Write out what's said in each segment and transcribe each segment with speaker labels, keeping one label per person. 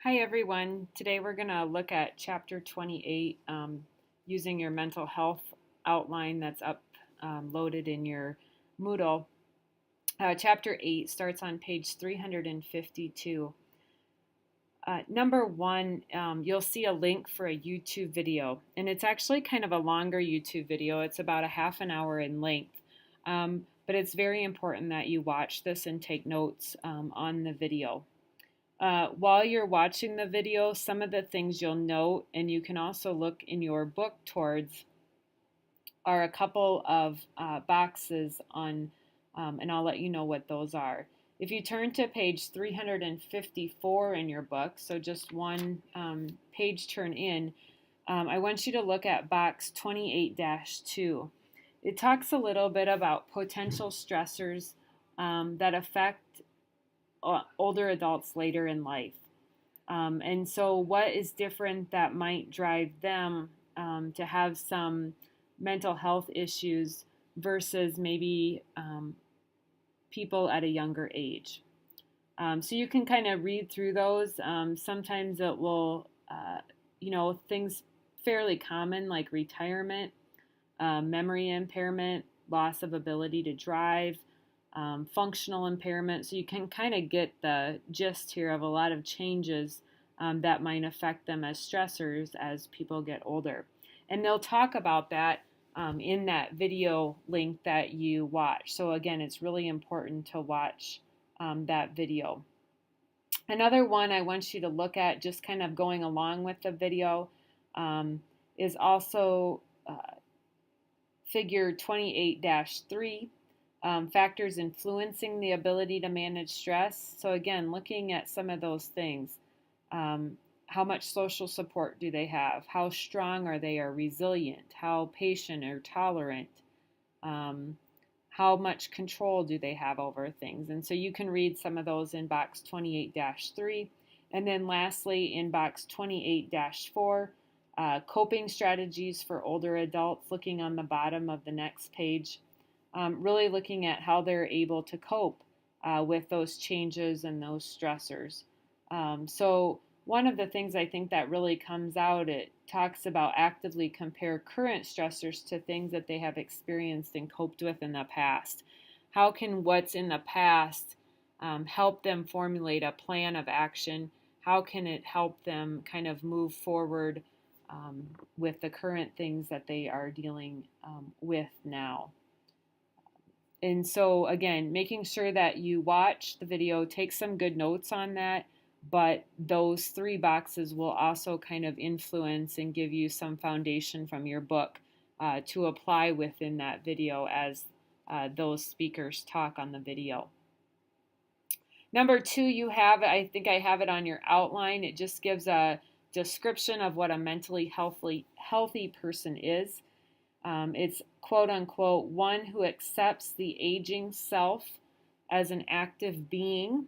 Speaker 1: Hi everyone. Today we're going to look at Chapter 28 using your mental health outline that's loaded in your Moodle. Chapter 8 starts on page 352. Number one, you'll see a link for a YouTube video, and it's actually kind of a longer YouTube video. It's about a half an hour in length, but it's very important that you watch this and take notes on the video. While you're watching the video, some of the things you'll note, and you can also look in your book towards, are a couple of boxes on, and I'll let you know what those are. If you turn to page 354 in your book, so just one page turn in, I want you to look at box 28-2. It talks a little bit about potential stressors that affect older adults later in life. And so what is different that might drive them to have some mental health issues versus maybe people at a younger age. So you can kind of read through those. Sometimes it will, things fairly common like retirement, memory impairment, loss of ability to drive, functional impairment. So you can kind of get the gist here of a lot of changes that might affect them as stressors as people get older. And they'll talk about that in that video link that you watch. So again, it's really important to watch that video. Another one I want you to look at, just kind of going along with the video, is also figure 28-3. Factors influencing the ability to manage stress. So again, looking at some of those things. How much social support do they have? How strong are they or resilient? How patient or tolerant? How much control do they have over things? And so you can read some of those in box 28-3. And then lastly, in box 28-4, coping strategies for older adults, looking on the bottom of the next page. Really looking at how they're able to cope with those changes and those stressors. So one of the things I think that really comes out, it talks about actively compare current stressors to things that they have experienced and coped with in the past. How can what's in the past help them formulate a plan of action? How can it help them kind of move forward with the current things that they are dealing with now? And so again, making sure that you watch the video, take some good notes on that, but those three boxes will also kind of influence and give you some foundation from your book to apply within that video as those speakers talk on the video. Number two, I think I have it on your outline. It just gives a description of what a mentally healthy person is. It's quote unquote one who accepts the aging self as an active being,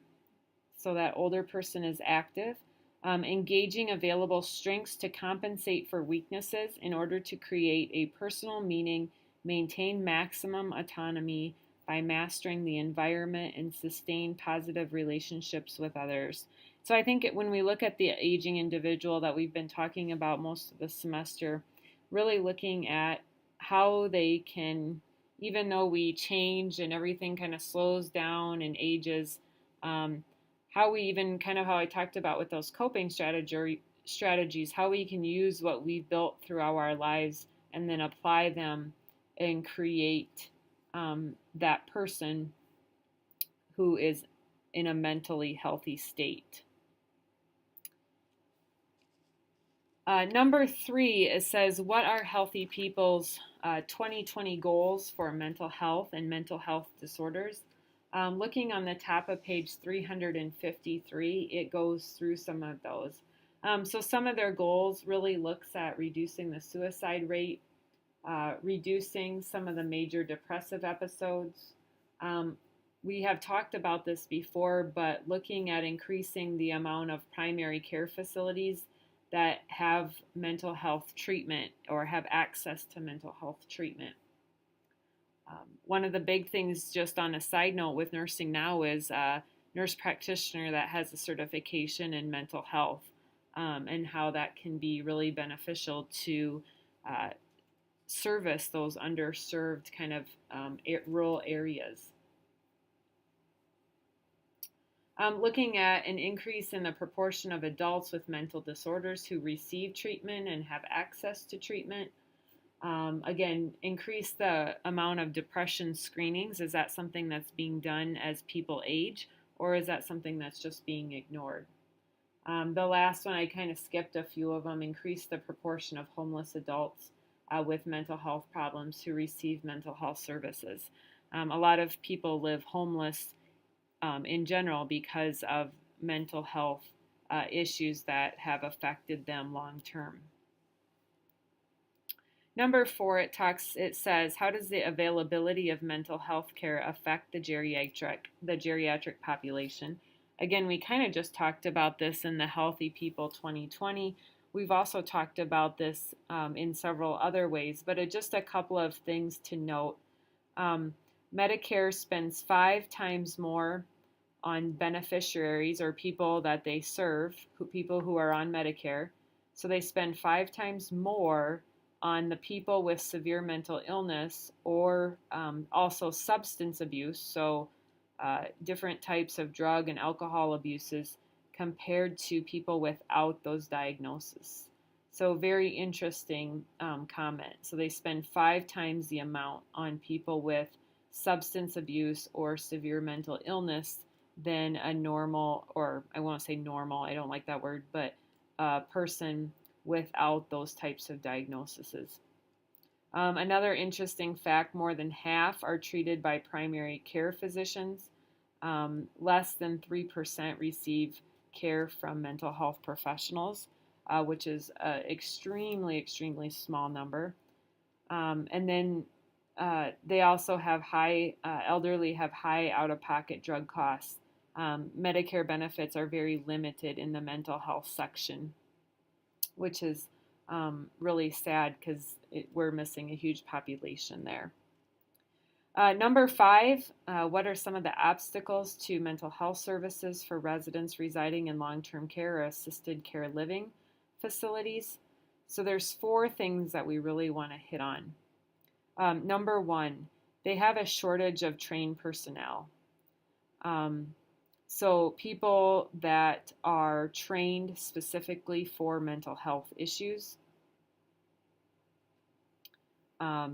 Speaker 1: so that older person is active, engaging available strengths to compensate for weaknesses in order to create a personal meaning, maintain maximum autonomy by mastering the environment, and sustain positive relationships with others. So I think when we look at the aging individual that we've been talking about most of the semester, really looking at how they can, even though we change and everything kind of slows down and ages, how we even kind of how I talked about with those coping strategies, how we can use what we've built throughout our lives and then apply them and create that person who is in a mentally healthy state. Number three, it says, what are healthy people's 2020 goals for mental health and mental health disorders? Looking on the top of page 353, it goes through some of those. So some of their goals really looks at reducing the suicide rate, reducing some of the major depressive episodes. We have talked about this before, but looking at increasing the amount of primary care facilities that have mental health treatment or have access to mental health treatment. One of the big things, just on a side note with nursing now, is nurse practitioner that has a certification in mental health, and how that can be really beneficial to service those underserved kind of rural areas. Looking at an increase in the proportion of adults with mental disorders who receive treatment and have access to treatment. Again, increase the amount of depression screenings. Is that something that's being done as people age, or is that something that's just being ignored? The last one, I kind of skipped a few of them. Increase the proportion of homeless adults with mental health problems who receive mental health services. A lot of people live homeless in general because of mental health issues that have affected them long term. Number 4, it says, how does the availability of mental health care affect the geriatric population? Again, we kind of just talked about this in the Healthy People 2020. We've also talked about this in several other ways, but just a couple of things to note. Medicare spends 5 times more on beneficiaries or people that they serve, people who are on Medicare. So they spend 5 times more on the people with severe mental illness or also substance abuse, so different types of drug and alcohol abuses compared to people without those diagnoses. So very interesting comment. So they spend 5 times the amount on people with substance abuse or severe mental illness than a normal, or I won't say normal, I don't like that word, but a person without those types of diagnoses. Another interesting fact, more than half are treated by primary care physicians. Less than 3% receive care from mental health professionals, which is an extremely, extremely small number. And then they also have elderly have high out-of-pocket drug costs. Medicare benefits are very limited in the mental health section, which is really sad because we're missing a huge population there. Number 5, what are some of the obstacles to mental health services for residents residing in long-term care or assisted care living facilities? So there's 4 things that we really want to hit on. Number 1, they have a shortage of trained personnel. So people that are trained specifically for mental health issues.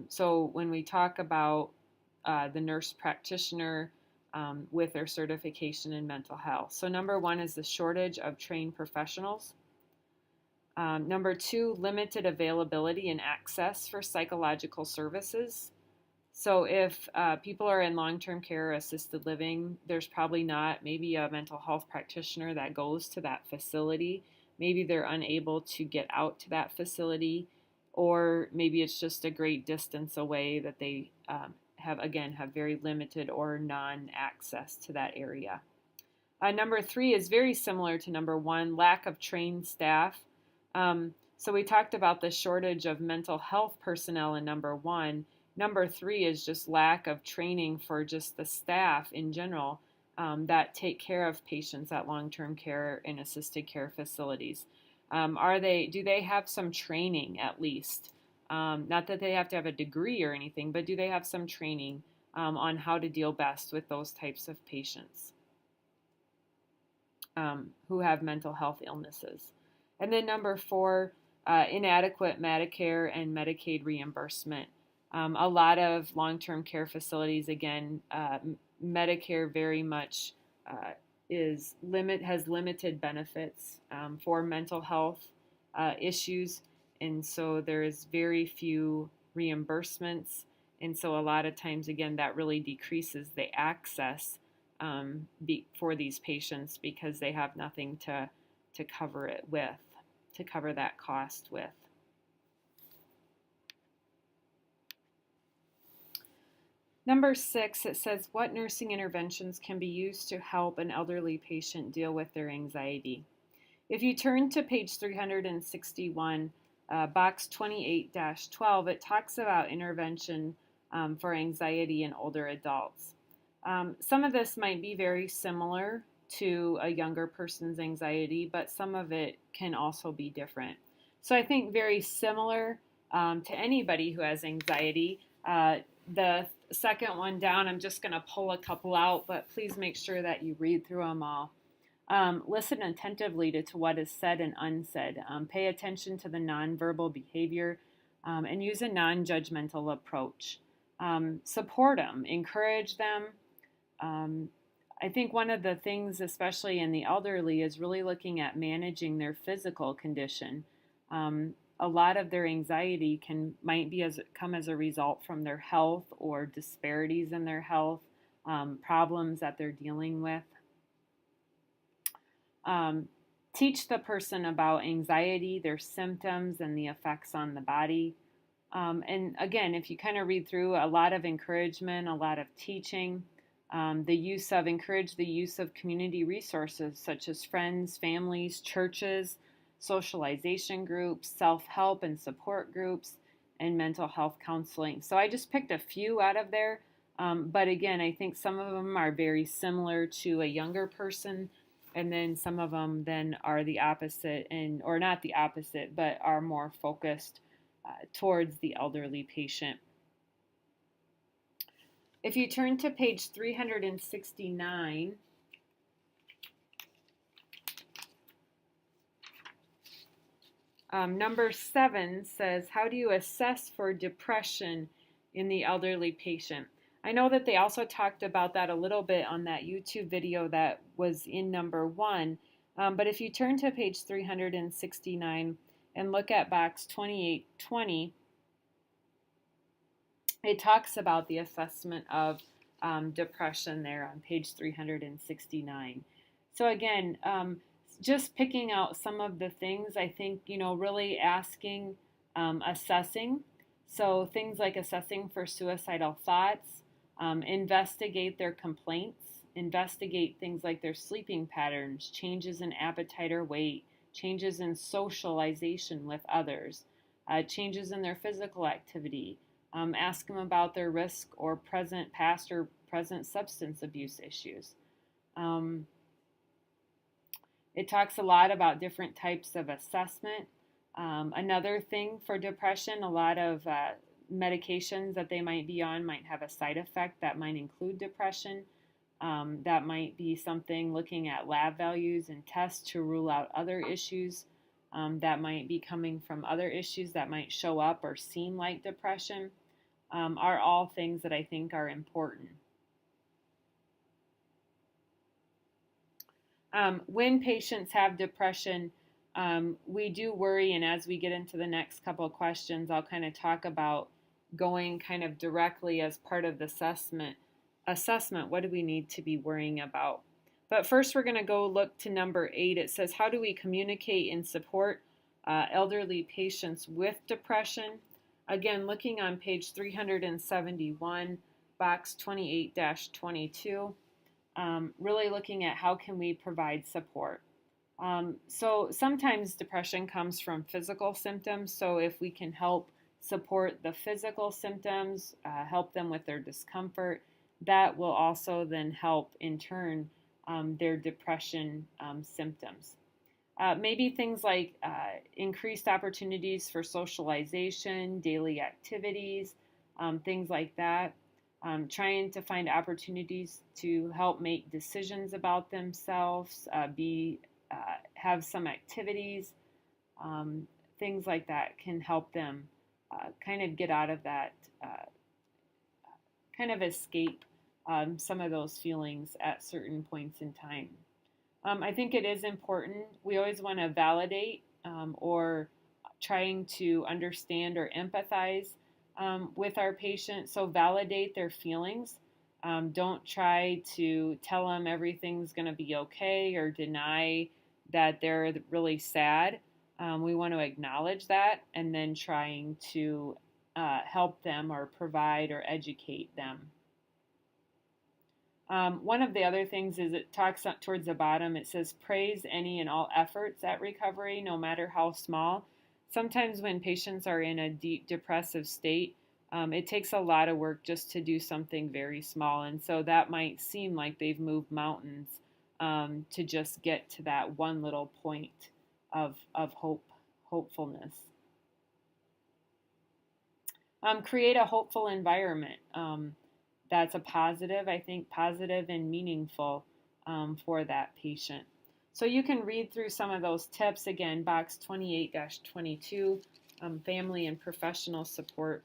Speaker 1: So when we talk about the nurse practitioner with their certification in mental health. So number 1 is the shortage of trained professionals. Number 2, limited availability and access for psychological services. So if people are in long-term care or assisted living, there's probably not maybe a mental health practitioner that goes to that facility. Maybe they're unable to get out to that facility, or maybe it's just a great distance away that they have very limited or non-access to that area. Number 3 is very similar to number 1, lack of trained staff. So we talked about the shortage of mental health personnel in number 1. Number 3 is just lack of training for just the staff in general that take care of patients at long-term care and assisted care facilities. Do they have some training at least? Not that they have to have a degree or anything, but do they have some training on how to deal best with those types of patients who have mental health illnesses? And then number 4, inadequate Medicare and Medicaid reimbursement. A lot of long-term care facilities, again, Medicare very much has limited benefits for mental health issues, and so there is very few reimbursements, and so a lot of times, again, that really decreases the access for these patients because they have nothing to cover it with, to cover that cost with. Number 6, it says, what nursing interventions can be used to help an elderly patient deal with their anxiety? If you turn to page 361, box 28-12, it talks about intervention for anxiety in older adults. Some of this might be very similar to a younger person's anxiety, but some of it can also be different. So I think very similar to anybody who has anxiety. The second one down, I'm just going to pull a couple out, but please make sure that you read through them all. Listen attentively to what is said and unsaid. Pay attention to the nonverbal behavior and use a non-judgmental approach. Support them, encourage them. I think one of the things, especially in the elderly, is really looking at managing their physical condition. A lot of their anxiety might come as a result from their health or disparities in their health, problems that they're dealing with. Teach the person about anxiety, their symptoms, and the effects on the body. And again, if you kind of read through, a lot of encouragement, a lot of teaching, encourage the use of community resources such as friends, families, churches, socialization groups, self-help and support groups, and mental health counseling. So I just picked a few out of there. But again, I think some of them are very similar to a younger person, and then some of them then are the opposite, or not the opposite, but are more focused towards the elderly patient. If you turn to page 369, number 7 says, how do you assess for depression in the elderly patient? I know that they also talked about that a little bit on that YouTube video that was in number 1, but if you turn to page 369 and look at box 2820, it talks about the assessment of depression there on page 369. So again, just picking out some of the things, I think, really asking, assessing. So things like assessing for suicidal thoughts, investigate their complaints, investigate things like their sleeping patterns, changes in appetite or weight, changes in socialization with others, changes in their physical activity. Ask them about their risk or past or present substance abuse issues. It talks a lot about different types of assessment. Another thing for depression, a lot of medications that they might be on might have a side effect that might include depression. That might be something looking at lab values and tests to rule out other issues that might be coming from other issues that might show up or seem like depression, are all things that I think are important. When patients have depression, we do worry, and as we get into the next couple of questions, I'll kind of talk about going kind of directly as part of the assessment, what do we need to be worrying about? But first we're going to go look to number 8. It says, how do we communicate and support elderly patients with depression? Again, looking on page 371, box 28-22, really looking at how can we provide support. So sometimes depression comes from physical symptoms, so if we can help support the physical symptoms, help them with their discomfort, that will also then help in turn their depression symptoms. Maybe things like increased opportunities for socialization, daily activities, things like that. Trying to find opportunities to help make decisions about themselves, have some activities, things like that can help them kind of get out of that, kind of escape some of those feelings at certain points in time. I think it is important. We always want to validate or trying to understand or empathize with our patient. So validate their feelings. Don't try to tell them everything's going to be okay or deny that they're really sad. We want to acknowledge that and then trying to help them or provide or educate them. One of the other things is it talks up towards the bottom. It says, praise any and all efforts at recovery, no matter how small. Sometimes when patients are in a deep depressive state, it takes a lot of work just to do something very small. And so that might seem like they've moved mountains. to just get to that one little point of hopefulness. Create a hopeful environment. That's a positive, I think, positive and meaningful for that patient. So you can read through some of those tips. Again, box 28-22, family and professional support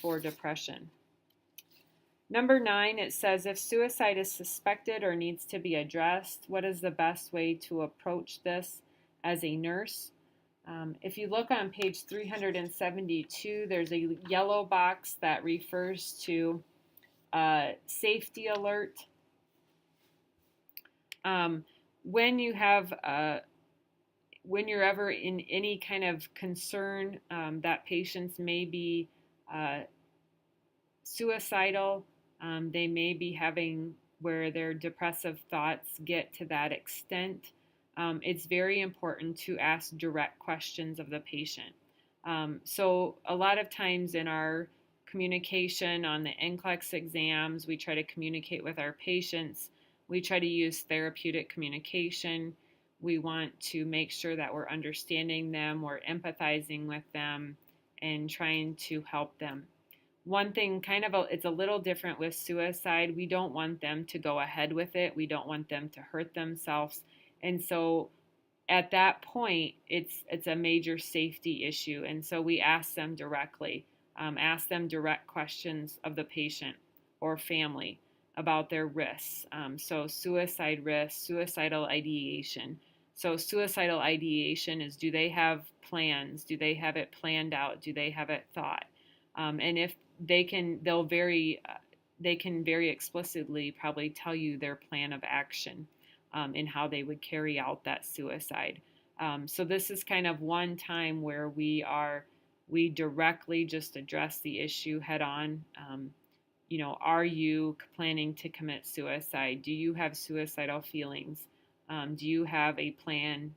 Speaker 1: for depression. Number 9, it says if suicide is suspected or needs to be addressed, what is the best way to approach this as a nurse? If you look on page 372, there's a yellow box that refers to safety alert. When you're ever in any kind of concern that patients may be suicidal, they may be having where their depressive thoughts get to that extent, it's very important to ask direct questions of the patient. So a lot of times in our communication on the NCLEX exams, we try to communicate with our patients. We try to use therapeutic communication. We want to make sure that we're understanding them, we're empathizing with them, and trying to help them. One thing, it's a little different with suicide. We don't want them to go ahead with it. We don't want them to hurt themselves. And so at that point, it's a major safety issue. And so we ask them directly, ask them direct questions of the patient or family about their risks. So suicide risk, suicidal ideation. So suicidal ideation is, do they have plans? Do they have it planned out? Do they have it thought? And if they can very explicitly probably tell you their plan of action and how they would carry out that suicide. So this is kind of one time where we directly just address the issue head on. Are you planning to commit suicide? Do you have suicidal feelings? Do you have a plan?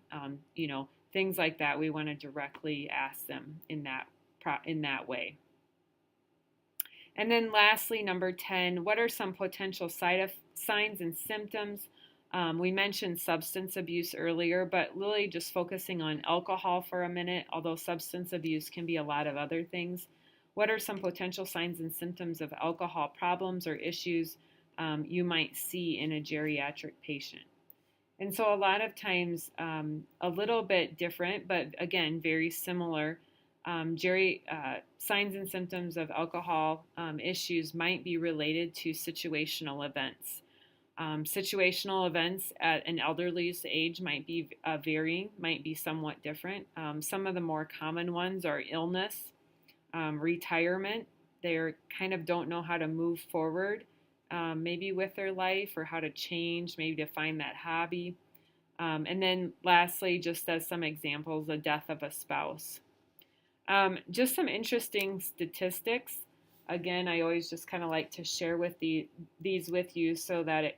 Speaker 1: Things like that. We want to directly ask them in that way. And then lastly, number 10, what are some potential signs and symptoms? We mentioned substance abuse earlier, but really just focusing on alcohol for a minute, although substance abuse can be a lot of other things. What are some potential signs and symptoms of alcohol problems or issues you might see in a geriatric patient? And so a lot of times a little bit different, but again, very similar. Signs and symptoms of alcohol issues might be related to situational events. Situational events at an elderly's age might be varying, might be somewhat different. Some of the more common ones are illness, retirement. They kind of don't know how to move forward, maybe with their life, or how to change, maybe to find that hobby. And then lastly, just as some examples, the death of a spouse. Just some interesting statistics. Again, I always just kind of like to share these with you so that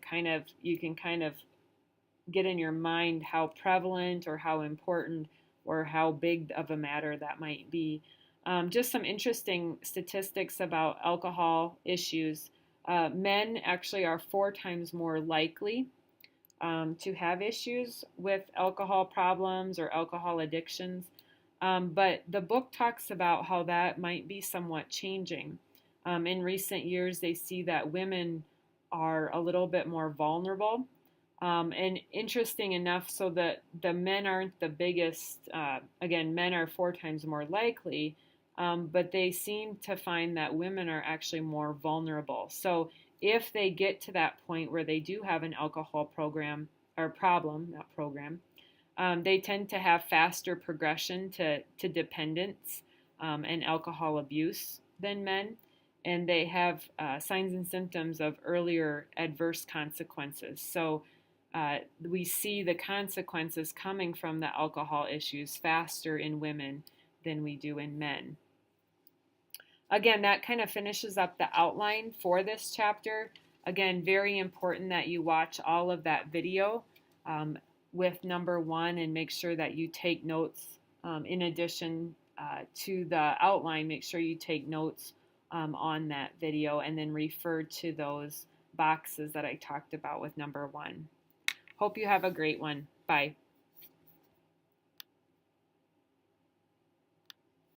Speaker 1: you can kind of get in your mind how prevalent or how important or how big of a matter that might be. Just some interesting statistics about alcohol issues. Men actually are 4 times more likely to have issues with alcohol problems or alcohol addictions. But the book talks about how that might be somewhat changing. In recent years, they see that women are a little bit more vulnerable. And interesting enough, so that the men aren't the biggest, again, men are 4 times more likely, but they seem to find that women are actually more vulnerable. So if they get to that point where they do have an alcohol problem, they tend to have faster progression to dependence and alcohol abuse than men, and they have signs and symptoms of earlier adverse consequences. So we see the consequences coming from the alcohol issues faster in women than we do in men. Again, that kind of finishes up the outline for this chapter. Again, very important that you watch all of that video with number 1 and make sure that you take notes. In addition to the outline, make sure you take notes on that video and then refer to those boxes that I talked about with number 1. Hope you have a great one. Bye.